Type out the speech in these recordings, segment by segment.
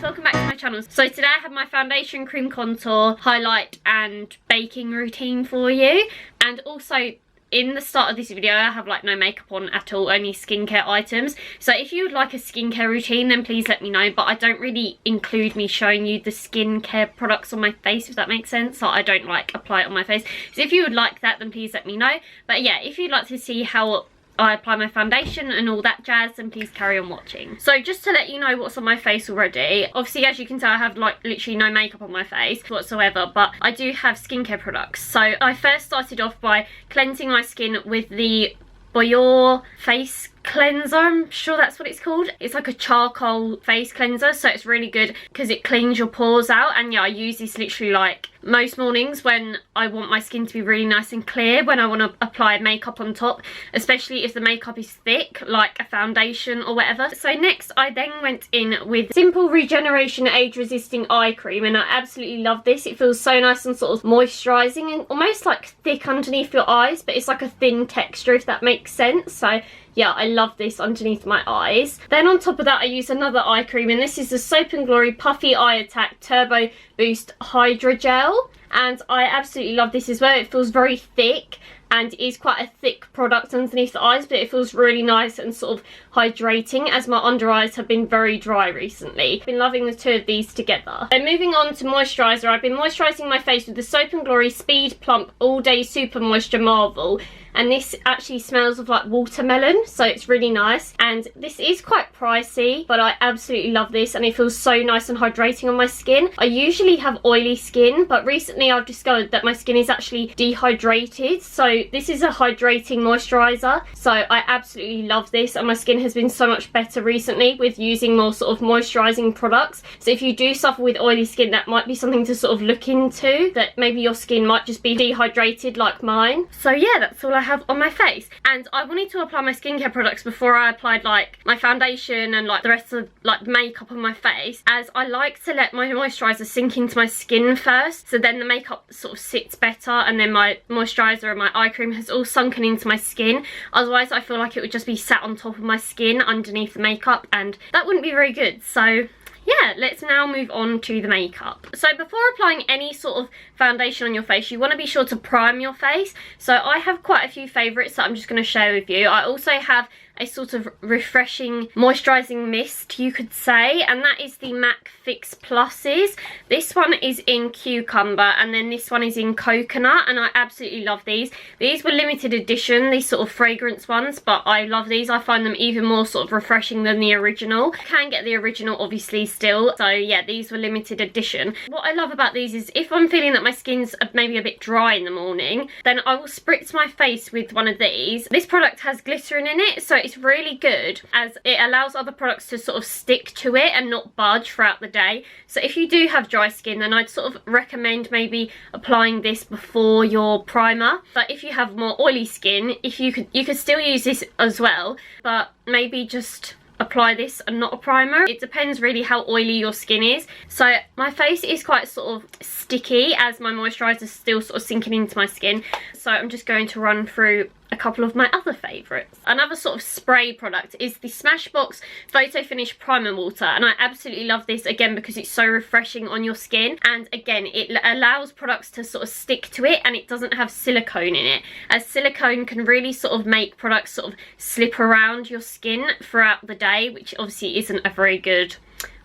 welcome back to my channel. So today I have my foundation, cream contour, highlight and baking routine for you. And also in the start of this video I have like no makeup on at all, only skincare items. So if you would like a skincare routine then please let me know, but I don't really include me showing you the skincare products on my face, if that makes sense. So I don't like apply it on my face. So if you would like that then please let me know. But yeah, if you'd like to see how I apply my foundation and all that jazz, then please carry on watching. So just to let you know what's on my face already, obviously as you can tell I have like literally no makeup on my face whatsoever, but I do have skincare products. So I first started off by cleansing my skin with the Bioré face cleanser, I'm sure that's what it's called. It's like a charcoal face cleanser, so it's really good because it cleans your pores out. And yeah, I use this literally like most mornings when I want my skin to be really nice and clear, when I want to apply makeup on top, especially if the makeup is thick like a foundation or whatever. So next I then went in with Simple Regeneration Age Resisting Eye Cream, and I absolutely love this. It feels so nice and sort of moisturising and almost like thick underneath your eyes, but it's like a thin texture, if that makes sense. So yeah, I love this underneath my eyes. Then on top of that I use another eye cream, and this is the Soap & Glory Puffy Eye Attack Turbo Boost Hydrogel, and I absolutely love this as well. It feels very thick and it is quite a thick product underneath the eyes, but it feels really nice and sort of hydrating as my under eyes have been very dry recently. I've been loving the two of these together. Then moving on to moisturiser, I've been moisturising my face with the Soap & Glory Speed Plump All Day Super Moisture Marvel, and this actually smells of like watermelon, so it's really nice. And this is quite pricey, but I absolutely love this and it feels so nice and hydrating on my skin. I usually have oily skin, but recently I've discovered that my skin is actually dehydrated, so this is a hydrating moisturiser. So I absolutely love this, and my skin has been so much better recently with using more sort of moisturising products. So if you do suffer with oily skin, that might be something to sort of look into, that maybe your skin might just be dehydrated like mine. So yeah, that's all I have on my face. And I wanted to apply my skincare products before I applied like my foundation and like the rest of like makeup on my face, as I like to let my moisturiser sink into my skin first, so then the makeup sort of sits better and then my moisturiser and my eye cream has all sunken into my skin. Otherwise I feel like it would just be sat on top of my skin underneath the makeup, and that wouldn't be very good. So yeah, let's now move on to the makeup. So before applying any sort of foundation on your face, you want to be sure to prime your face. So I have quite a few favourites that I'm just going to share with you. I also have a sort of refreshing moisturising mist, you could say, and that is the MAC Fix Pluses. This one is in cucumber and then this one is in coconut, and I absolutely love these. These were limited edition, these sort of fragrance ones, but I love these. I find them even more sort of refreshing than the original. You can get the original obviously still, so yeah, these were limited edition. What I love about these is if I'm feeling that my skin's maybe a bit dry in the morning, then I will spritz my face with one of these. This product has glycerin in it, so it's really good as it allows other products to sort of stick to it and not budge throughout the day. So if you do have dry skin, then I'd sort of recommend maybe applying this before your primer. But if you have more oily skin, if you could still use this as well, but maybe just apply this and not a primer. It depends really how oily your skin is. So my face is quite sort of sticky as my moisturiser is still sort of sinking into my skin. So I'm just going to run through a couple of my other favourites. Another sort of spray product is the Smashbox Photo Finish Primer Water, and I absolutely love this again because it's so refreshing on your skin, and again it allows products to sort of stick to it and it doesn't have silicone in it, as silicone can really sort of make products sort of slip around your skin throughout the day, which obviously isn't a very good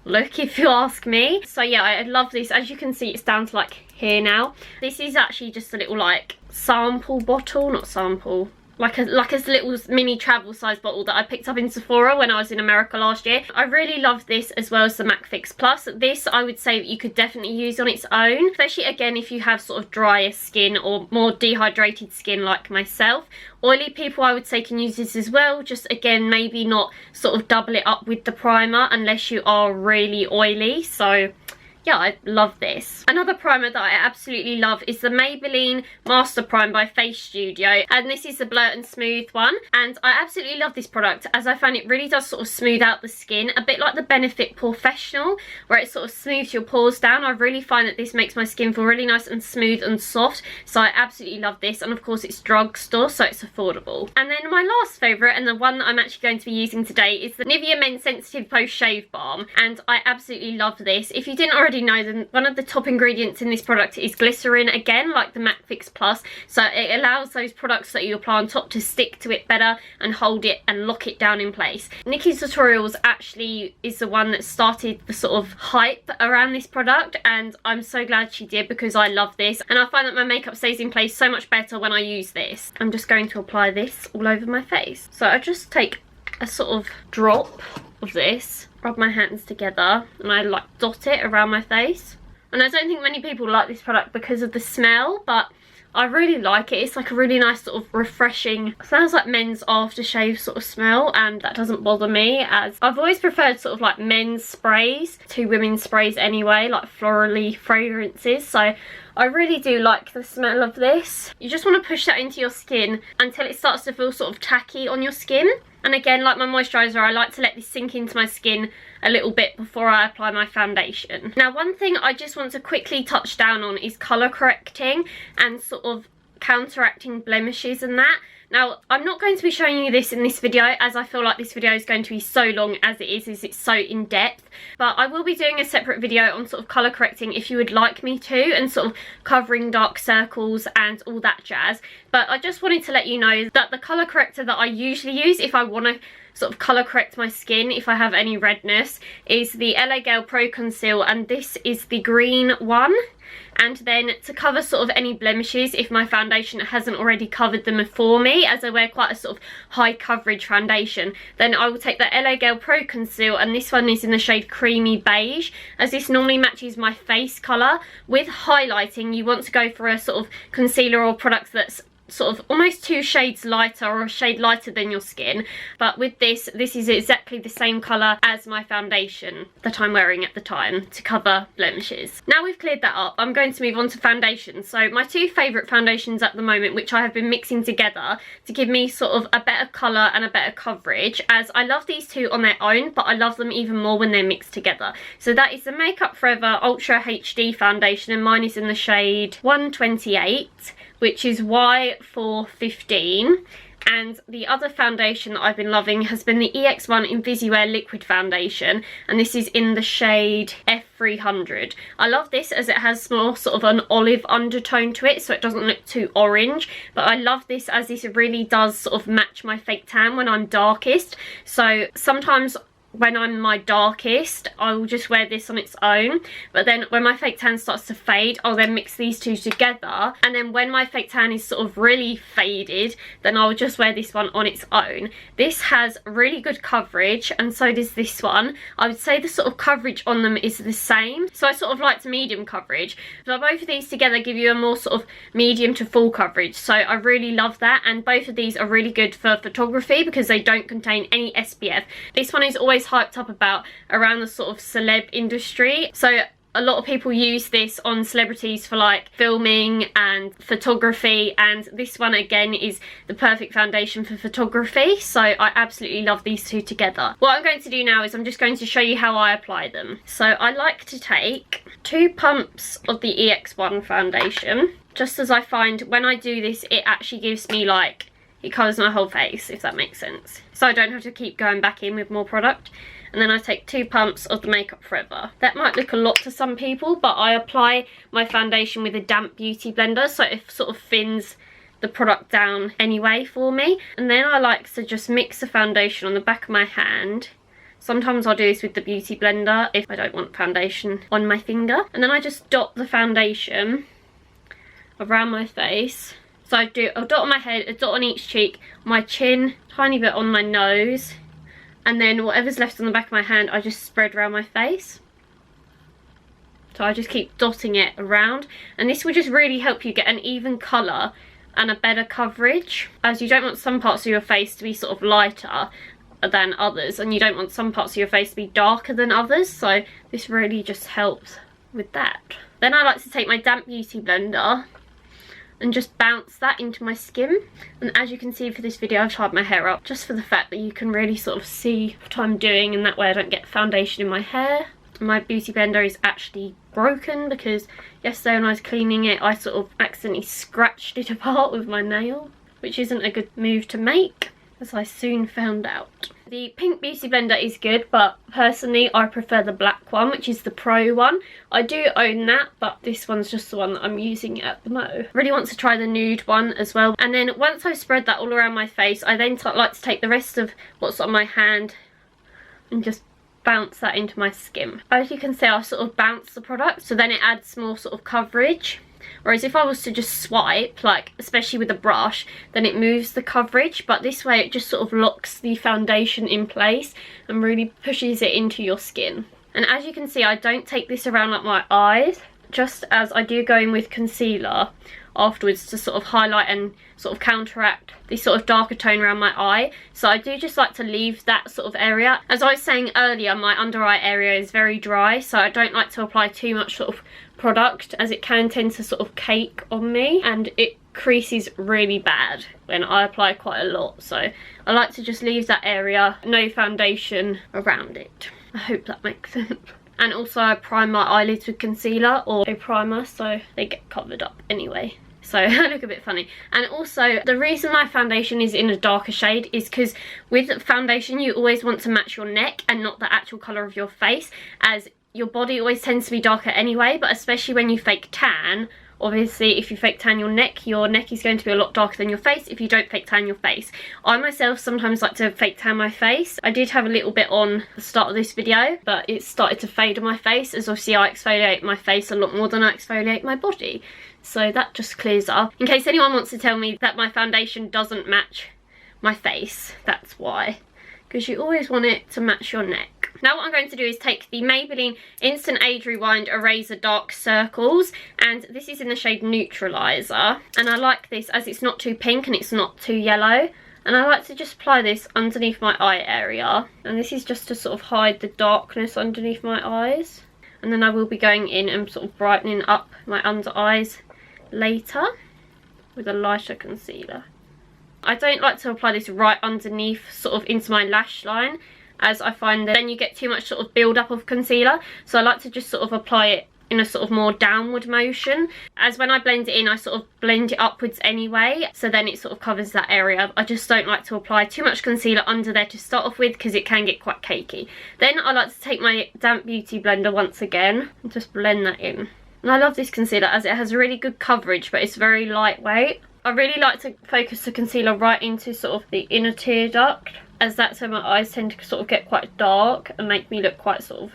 look if you ask me. So yeah, I love this. As you can see, it's down to like here now. This is actually just a little like sample bottle, not sample, like a little mini travel size bottle that I picked up in Sephora when I was in America last year. I really love this as well as the MAC Fix Plus. This I would say that you could definitely use on its own, especially again if you have sort of drier skin or more dehydrated skin like myself. Oily people I would say can use this as well, just again maybe not sort of double it up with the primer unless you are really oily. So yeah, I love this. Another primer that I absolutely love is the Maybelline Master Prime by Face Studio, and this is the Blur and Smooth one, and I absolutely love this product as I find it really does sort of smooth out the skin, a bit like the Benefit Professional where it sort of smooths your pores down. I really find that this makes my skin feel really nice and smooth and soft, so I absolutely love this, and of course it's drugstore, so it's affordable. And then my last favourite, and the one that I'm actually going to be using today, is the Nivea Men Sensitive Post Shave Balm, and I absolutely love this. If you didn't already know, then one of the top ingredients in this product is glycerin, again like the Matte Fix Plus, so it allows those products that you apply on top to stick to it better and hold it and lock it down in place. Nikki's Tutorials actually is the one that started the sort of hype around this product, and I'm so glad she did because I love this, and I find that my makeup stays in place so much better when I use this. I'm just going to apply this all over my face. So I just take a sort of drop of this, rub my hands together, and I like dot it around my face. And I don't think many people like this product because of the smell, but I really like it. It's like a really nice sort of refreshing, sounds like men's aftershave sort of smell, and that doesn't bother me, as I've always preferred sort of like men's sprays to women's sprays anyway, like florally fragrances, so I really do like the smell of this. You just want to push that into your skin until it starts to feel sort of tacky on your skin. And again, like my moisturiser, I like to let this sink into my skin a little bit before I apply my foundation. Now, one thing I just want to quickly touch down on is colour correcting and sort of counteracting blemishes and that. Now, I'm not going to be showing you this in this video, as I feel like this video is going to be so long as it is, as it's so in-depth. But I will be doing a separate video on sort of colour correcting if you would like me to, and sort of covering dark circles and all that jazz. But I just wanted to let you know that the colour corrector that I usually use if I want to sort of colour correct my skin if I have any redness is the LA Girl Pro Conceal, and this is the green one. And then to cover sort of any blemishes, if my foundation hasn't already covered them for me, as I wear quite a sort of high coverage foundation, then I will take the LA Girl Pro Conceal, and this one is in the shade Creamy Beige, as this normally matches my face colour. With highlighting, you want to go for a sort of concealer or product that's sort of almost 2 shades lighter or a shade lighter than your skin, but with this is exactly the same colour as my foundation that I'm wearing at the time to cover blemishes. Now we've cleared that up, I'm going to move on to foundation. So my 2 favourite foundations at the moment, which I have been mixing together to give me sort of a better colour and a better coverage, as I love these 2 on their own, but I love them even more when they're mixed together. So that is the Makeup Forever Ultra HD foundation, and mine is in the shade 128, which is Y415. And the other foundation that I've been loving has been the EX1 Invisiwear Liquid Foundation, and this is in the shade F300. I love this as it has more sort of an olive undertone to it, so it doesn't look too orange, but I love this as this really does sort of match my fake tan when I'm darkest. So sometimes when I'm my darkest, I will just wear this on its own, but then when my fake tan starts to fade, I'll then mix these 2 together, and then when my fake tan is sort of really faded, then I'll just wear this one on its own. This has really good coverage, and so does this one. I would say the sort of coverage on them is the same, so I sort of like medium coverage, but both of these together give you a more sort of medium to full coverage, so I really love that. And both of these are really good for photography because they don't contain any SPF. This one is always hyped up about around the sort of celeb industry, so a lot of people use this on celebrities for like filming and photography, and this one again is the perfect foundation for photography, so I absolutely love these 2 together. What I'm going to do now is I'm just going to show you how I apply them. So I like to take 2 pumps of the EX1 foundation, just as I find when I do this it actually gives me like, it covers my whole face, if that makes sense, so I don't have to keep going back in with more product. And then I take 2 pumps of the Makeup Forever. That might look a lot to some people, but I apply my foundation with a damp beauty blender, so it sort of thins the product down anyway for me. And then I like to just mix the foundation on the back of my hand. Sometimes I'll do this with the beauty blender if I don't want foundation on my finger. And then I just dot the foundation around my face. So I do a dot on my head, a dot on each cheek, my chin, tiny bit on my nose, and then whatever's left on the back of my hand I just spread around my face. So I just keep dotting it around, and this will just really help you get an even colour and a better coverage, as you don't want some parts of your face to be sort of lighter than others, and you don't want some parts of your face to be darker than others, so this really just helps with that. Then I like to take my damp beauty blender and just bounce that into my skin. And as you can see for this video, I've tied my hair up just for the fact that you can really sort of see what I'm doing, and that way I don't get foundation in my hair. My beauty blender is actually broken because yesterday when I was cleaning it, I sort of accidentally scratched it apart with my nail, which isn't a good move to make, as I soon found out. The pink beauty blender is good, but personally I prefer the black one, which is the Pro one. I do own that, but this one's just the one that I'm using at the mo. Really want to try the nude one as well. And then once I've spread that all around my face, I then like to take the rest of what's on my hand and just bounce that into my skin. As you can see, I sort of bounce the product, so then it adds more sort of coverage. Whereas if I was to just swipe, like especially with a brush, then it moves the coverage, but this way it just sort of locks the foundation in place and really pushes it into your skin. And as you can see, I don't take this around like my eyes, just as I do go in with concealer afterwards to sort of highlight and sort of counteract this sort of darker tone around my eye. So I do just like to leave that sort of area. As I was saying earlier, my under eye area is very dry, so I don't like to apply too much sort of product, as it can tend to sort of cake on me and it creases really bad when I apply quite a lot. So I like to just leave that area, no foundation around it. I hope that makes sense. And also I prime my eyelids with concealer or a primer, so they get covered up anyway. So I look a bit funny. And also the reason my foundation is in a darker shade is because with foundation you always want to match your neck and not the actual colour of your face, as your body always tends to be darker anyway, but especially when you fake tan. Obviously if you fake tan your neck is going to be a lot darker than your face if you don't fake tan your face. I myself sometimes like to fake tan my face. I did have a little bit on the start of this video, but it started to fade on my face, as obviously I exfoliate my face a lot more than I exfoliate my body. So that just clears up. In case anyone wants to tell me that my foundation doesn't match my face, that's why. Because you always want it to match your neck. Now what I'm going to do is take the Maybelline Instant Age Rewind Eraser Dark Circles, and this is in the shade Neutralizer. And I like this as it's not too pink and it's not too yellow. And I like to just apply this underneath my eye area. And this is just to sort of hide the darkness underneath my eyes. And then I will be going in and sort of brightening up my under eyes later with a lighter concealer. I don't like to apply this right underneath sort of into my lash line, as I find that then you get too much sort of build up of concealer. So I like to just sort of apply it in a sort of more downward motion, as when I blend it in I sort of blend it upwards anyway, so then it sort of covers that area. I just don't like to apply too much concealer under there to start off with because it can get quite cakey. Then I like to take my damp beauty blender once again and just blend that in. And I love this concealer as it has really good coverage, but it's very lightweight. I really like to focus the concealer right into sort of the inner tear duct, as that's where my eyes tend to sort of get quite dark and make me look quite sort of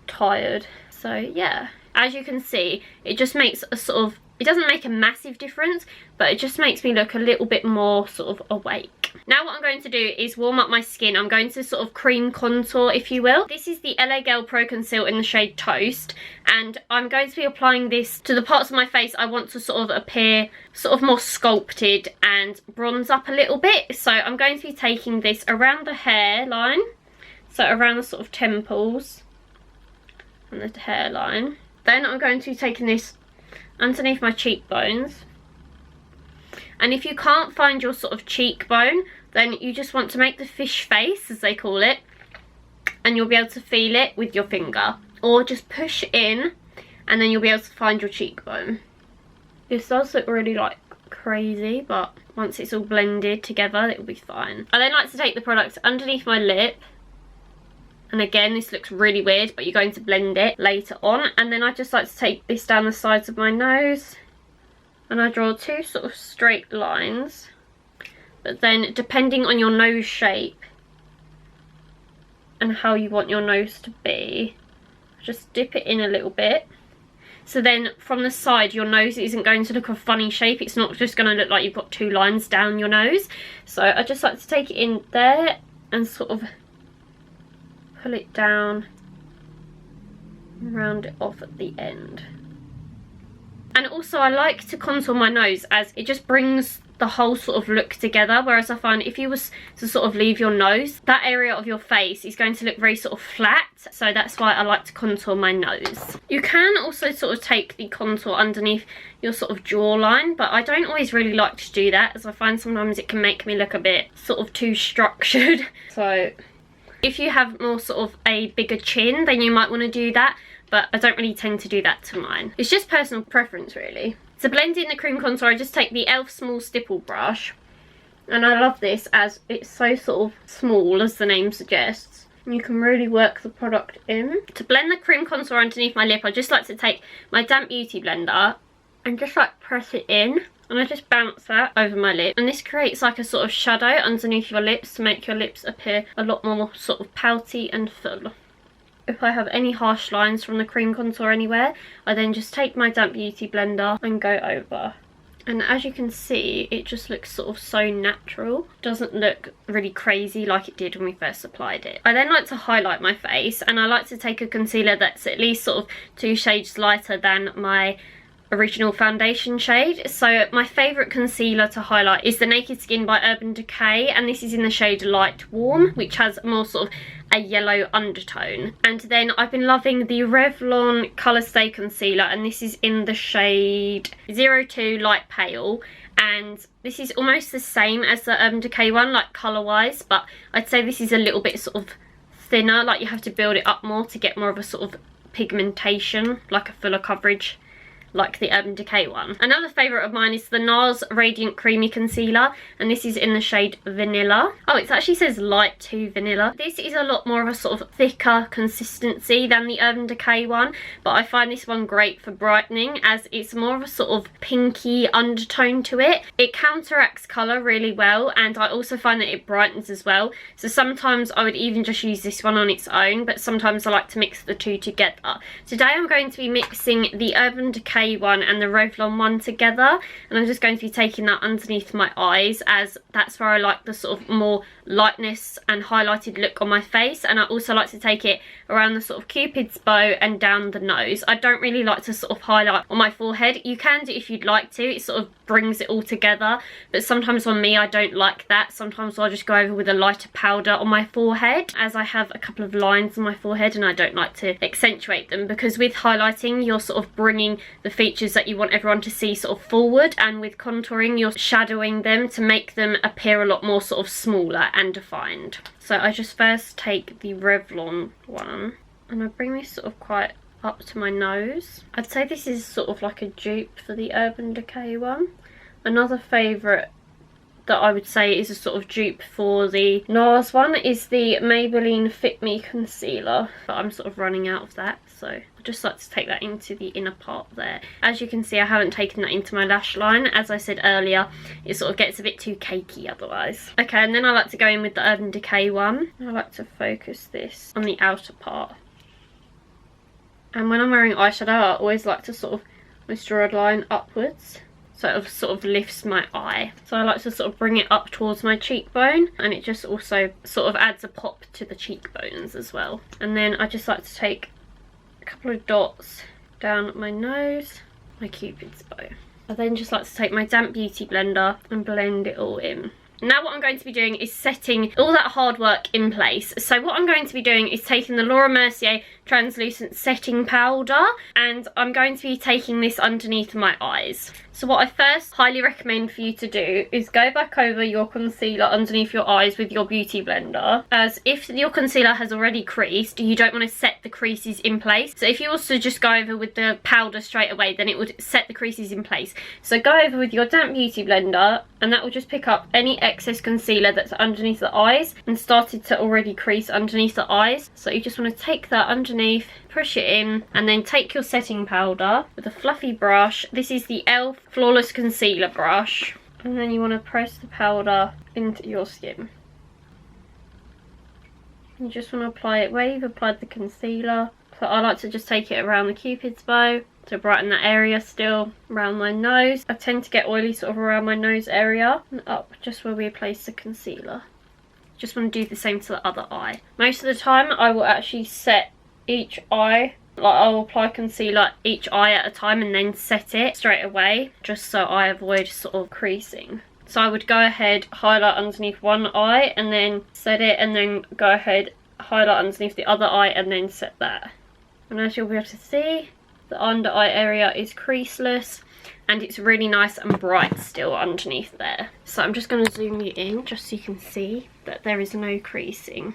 tired. So yeah, as you can see, it just makes a sort of, it doesn't make a massive difference, but it just makes me look a little bit more sort of awake. Now what I'm going to do is warm up my skin. I'm going to sort of cream contour, if you will. This is the LA Girl Pro Conceal in the shade Toast, and I'm going to be applying this to the parts of my face I want to sort of appear sort of more sculpted and bronze up a little bit. So I'm going to be taking this around the hairline, so around the sort of temples and the hairline. Then I'm going to be taking this underneath my cheekbones. And if you can't find your sort of cheekbone, then you just want to make the fish face, as they call it, and you'll be able to feel it with your finger, or just push in and then you'll be able to find your cheekbone. This does look really like crazy, but once it's all blended together it will be fine. I then like to take the product underneath my lip, and again this looks really weird, but you're going to blend it later on. And then I just like to take this down the sides of my nose, and I draw two sort of straight lines, but then depending on your nose shape and how you want your nose to be, just dip it in a little bit. So then from the side your nose isn't going to look a funny shape, it's not just going to look like you've got two lines down your nose. So I just like to take it in there and sort of pull it down and round it off at the end. And also I like to contour my nose, as it just brings the whole sort of look together, whereas I find if you was to sort of leave your nose, that area of your face is going to look very sort of flat, so that's why I like to contour my nose. You can also sort of take the contour underneath your sort of jawline, but I don't always really like to do that, as I find sometimes it can make me look a bit sort of too structured. So if you have more sort of a bigger chin, then you might want to do that, but I don't really tend to do that to mine. It's just personal preference really. To blend in the cream contour, I just take the e.l.f. small stipple brush, and I love this as it's so sort of small, as the name suggests, and you can really work the product in. To blend the cream contour underneath my lip, I just like to take my damp beauty blender and just like press it in, and I just bounce that over my lip, and this creates like a sort of shadow underneath your lips to make your lips appear a lot more sort of pouty and full. If I have any harsh lines from the cream contour anywhere, I then just take my damp beauty blender and go over. And as you can see, it just looks sort of so natural. Doesn't look really crazy like it did when we first applied it. I then like to highlight my face, and I like to take a concealer that's at least sort of 2 shades lighter than my original foundation shade. So my favourite concealer to highlight is the Naked Skin by Urban Decay, and this is in the shade Light Warm, which has more sort of a yellow undertone. And then I've been loving the Revlon Colour Stay Concealer, and this is in the shade 02 Light Pale, and this is almost the same as the Urban Decay one, like colour wise, but I'd say this is a little bit sort of thinner, like you have to build it up more to get more of a sort of pigmentation, like a fuller coverage like the Urban Decay one. Another favourite of mine is the NARS Radiant Creamy Concealer, and this is in the shade Vanilla. Oh, it actually says Light to Vanilla. This is a lot more of a sort of thicker consistency than the Urban Decay one, but I find this one great for brightening, as it's more of a sort of pinky undertone to it. It counteracts colour really well, and I also find that it brightens as well. So sometimes I would even just use this one on its own, but sometimes I like to mix the two together. Today I'm going to be mixing the Urban Decay one and the Revlon one together, and I'm just going to be taking that underneath my eyes, as that's where I like the sort of more lightness and highlighted look on my face, and I also like to take it around the sort of Cupid's bow and down the nose. I don't really like to sort of highlight on my forehead. You can do if you'd like to, it sort of brings it all together, but sometimes on me I don't like that. Sometimes I'll just go over with a lighter powder on my forehead, as I have a couple of lines on my forehead and I don't like to accentuate them, because with highlighting you're sort of bringing the features that you want everyone to see sort of forward, and with contouring you're shadowing them to make them appear a lot more sort of smaller and defined. So I just first take the Revlon one and I bring this sort of quite up to my nose. I'd say this is sort of like a dupe for the Urban Decay one. Another favourite that I would say is a sort of dupe for the NARS one is the Maybelline Fit Me Concealer, but I'm sort of running out of that, so I just like to take that into the inner part there. As you can see, I haven't taken that into my lash line. As I said earlier, it sort of gets a bit too cakey otherwise. Okay, and then I like to go in with the Urban Decay one. I like to focus this on the outer part. And when I'm wearing eyeshadow, I always like to sort of moisturiser line upwards, so it sort of lifts my eye. So I like to sort of bring it up towards my cheekbone, and it just also sort of adds a pop to the cheekbones as well. And then I just like to take a couple of dots down my nose, my Cupid's bow. I then just like to take my damp beauty blender and blend it all in. Now what I'm going to be doing is setting all that hard work in place. So what I'm going to be doing is taking the Laura Mercier translucent setting powder, and I'm going to be taking this underneath my eyes. So what I first highly recommend for you to do is go back over your concealer underneath your eyes with your beauty blender, as if your concealer has already creased, you don't want to set the creases in place. So if you also just go over with the powder straight away, then it would set the creases in place. So go over with your damp beauty blender, and that will just pick up any excess concealer that's underneath the eyes and started to already crease underneath the eyes. So you just want to take that underneath, push it in, and then take your setting powder with a fluffy brush. This is the e.l.f. Flawless Concealer brush, and then you want to press the powder into your skin. You just want to apply it where you've applied the concealer. So I like to just take it around the Cupid's bow to brighten that area, still around my nose. I tend to get oily sort of around my nose area, and up just where we place the concealer. Just want to do the same to the other eye. Most of the time I will actually set each eye, like I'll apply concealer each eye at a time and then set it straight away, just so I avoid sort of creasing. So I would go ahead, highlight underneath one eye and then set it, and then go ahead, highlight underneath the other eye and then set that. And as you'll be able to see, the under eye area is creaseless and it's really nice and bright still underneath there. So I'm just going to zoom you in just so you can see that there is no creasing.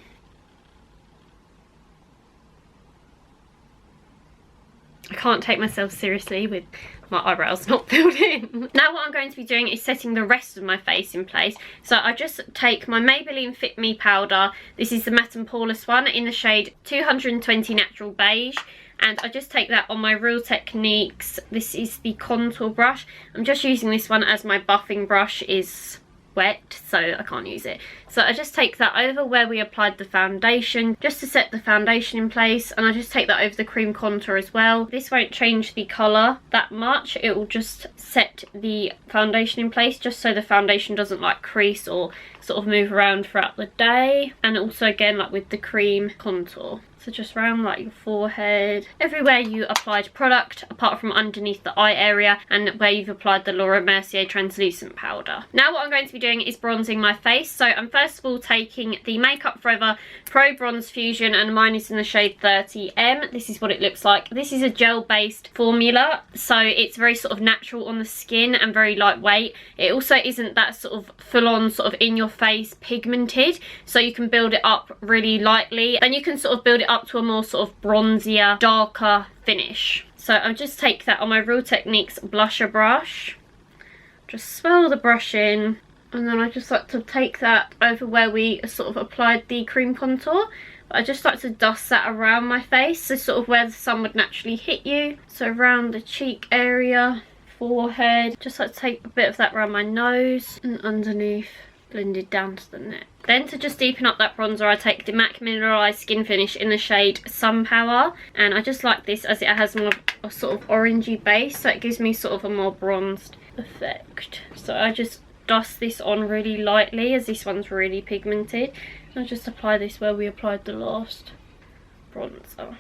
I can't take myself seriously with my eyebrows not filled in. Now what I'm going to be doing is setting the rest of my face in place. So I just take my Maybelline Fit Me powder. This is the matte and poreless one in the shade 220 Natural Beige. And I just take that on my Real Techniques. This is the contour brush. I'm just using this one as my buffing brush is wet, so I can't use it. So I just take that over where we applied the foundation just to set the foundation in place, and I just take that over the cream contour as well. This won't change the colour that much, it will just set the foundation in place just so the foundation doesn't like crease or sort of move around throughout the day. And also again like with the cream contour. So just around like your forehead, everywhere you applied product apart from underneath the eye area and where you've applied the Laura Mercier translucent powder. Now what I'm going to be doing is bronzing my face. So I'm first of all taking the Makeup Forever Pro Bronze Fusion, and mine is in the shade 30M. This is what it looks like. This is a gel based formula, so it's very sort of natural on the skin and very lightweight. It also isn't that sort of full on sort of in your face pigmented, so you can build it up really lightly. Then you can sort of build it up to a more sort of bronzier, darker finish. So I'll just take that on my Real Techniques blusher brush, just swirl the brush in, and then I just like to take that over where we sort of applied the cream contour. But I just like to dust that around my face, so sort of where the sun would naturally hit you. So around the cheek area, forehead, just like to take a bit of that around my nose and underneath, blended down to the neck. Then to just deepen up that bronzer, I take the MAC Mineralized Skin Finish in the shade Sun Power, and I just like this as it has more a sort of orangey base, so it gives me sort of a more bronzed effect. So I just dust this on really lightly as this one's really pigmented. I'll just apply this where we applied the last bronzer.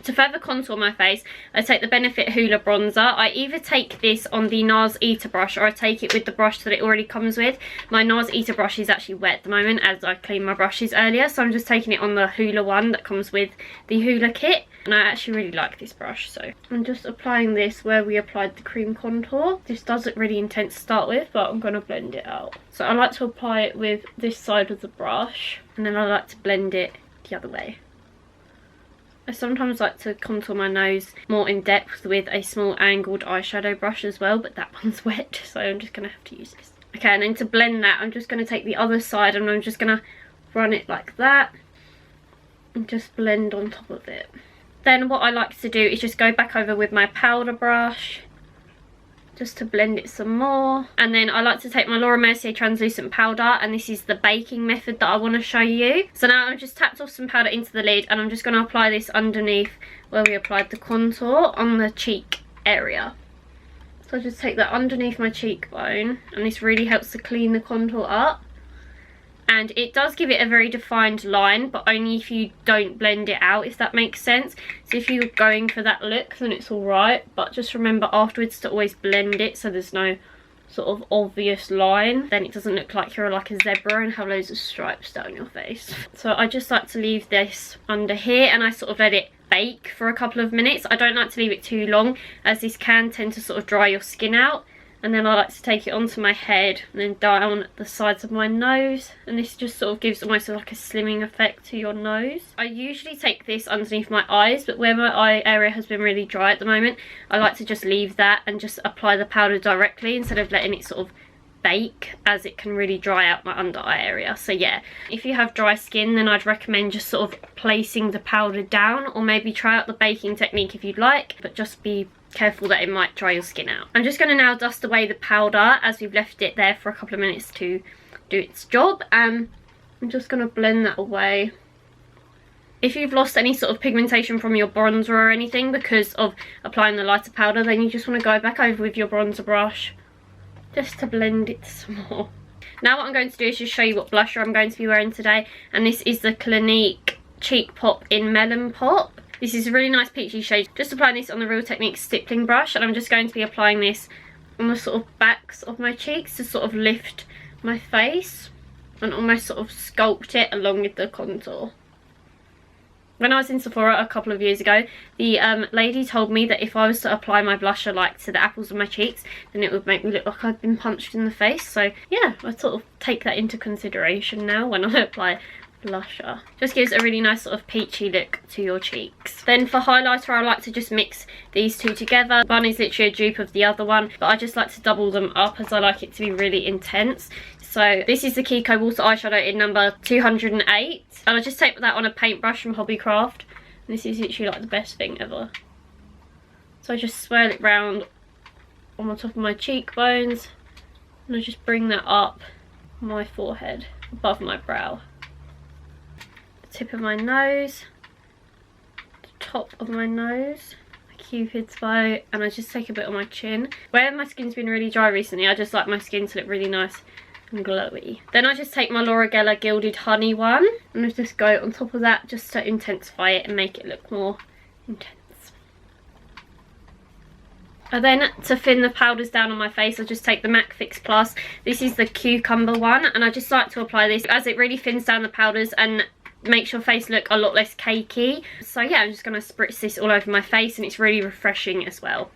To further contour my face, I take the Benefit Hoola bronzer. I either take this on the NARS Eater brush or I take it with the brush that it already comes with. My NARS Eater brush is actually wet at the moment as I cleaned my brushes earlier, so I'm just taking it on the Hoola one that comes with the Hoola kit. And I actually really like this brush, so I'm just applying this where we applied the cream contour. This does look really intense to start with, but I'm going to blend it out. So I like to apply it with this side of the brush, and then I like to blend it the other way. I sometimes like to contour my nose more in depth with a small angled eyeshadow brush as well, but that one's wet, so I'm just going to have to use this. Okay, and then to blend that, I'm just going to take the other side and I'm just going to run it like that and just blend on top of it. Then what I like to do is just go back over with my powder brush just to blend it some more. And then I like to take my Laura Mercier translucent powder, and this is the baking method that I want to show you. So now I've just tapped off some powder into the lid and I'm just going to apply this underneath where we applied the contour on the cheek area. So I just take that underneath my cheekbone, and this really helps to clean the contour up. And it does give it a very defined line, but only if you don't blend it out, if that makes sense. So if you're going for that look, then it's alright, but just remember afterwards to always blend it so there's no sort of obvious line. Then it doesn't look like you're like a zebra and have loads of stripes down your face. So I just like to leave this under here and I sort of let it bake for a couple of minutes. I don't like to leave it too long as this can tend to sort of dry your skin out. And then I like to take it onto my head and then down the sides of my nose, and this just sort of gives almost like a slimming effect to your nose. I usually take this underneath my eyes, but where my eye area has been really dry at the moment, I like to just leave that and just apply the powder directly instead of letting it sort of bake, as it can really dry out my under eye area. So yeah, if you have dry skin, then I'd recommend just sort of placing the powder down, or maybe try out the baking technique if you'd like, but just be careful that it might dry your skin out. I'm just going to now dust away the powder as we've left it there for a couple of minutes to do its job. I'm just going to blend that away. If you've lost any sort of pigmentation from your bronzer or anything because of applying the lighter powder, then you just want to go back over with your bronzer brush just to blend it some more. Now what I'm going to do is just show you what blusher I'm going to be wearing today, and this is the Clinique Cheek Pop in Melon Pop. This is a really nice peachy shade. Just applying this on the Real Techniques stippling brush, and I'm just going to be applying this on the sort of backs of my cheeks to sort of lift my face and almost sort of sculpt it along with the contour. When I was in Sephora a couple of years ago, the lady told me that if I was to apply my blusher like to the apples of my cheeks, then it would make me look like I'd been punched in the face. So yeah, I sort of take that into consideration now when I apply blusher. Just gives a really nice sort of peachy look to your cheeks. Then for highlighter, I like to just mix these two together. One is literally a dupe of the other one, but I just like to double them up as I like it to be really intense. So this is the Kiko Water Eyeshadow in number 208. And I just take that on a paintbrush from Hobbycraft. And this is literally like the best thing ever. So I just swirl it round on the top of my cheekbones. And I just bring that up my forehead, above my brow. The tip of my nose. The top of my nose. Cupid's bow. And I just take a bit on my chin. Where my skin's been really dry recently, I just like my skin to look really nice and glowy. Then I just take my Laura Geller Gilded Honey one and I just go on top of that just to intensify it and make it look more intense. And then to thin the powders down on my face, I just take the MAC Fix Plus. This is the Cucumber one, and I just like to apply this as it really thins down the powders and makes your face look a lot less cakey. So yeah, I'm just going to spritz this all over my face, and it's really refreshing as well.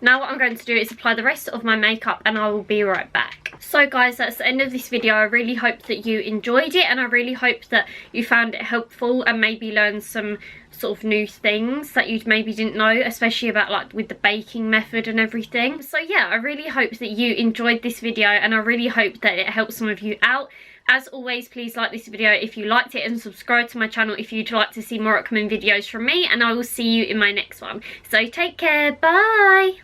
Now what I'm going to do is apply the rest of my makeup and I will be right back. So guys, that's the end of this video. I really hope that you enjoyed it and I really hope that you found it helpful and maybe learned some sort of new things that you maybe didn't know, especially about like with the baking method and everything. So yeah, I really hope that you enjoyed this video and I really hope that it helps some of you out. As always, please like this video if you liked it and subscribe to my channel if you'd like to see more upcoming videos from me, and I will see you in my next one. So take care, bye!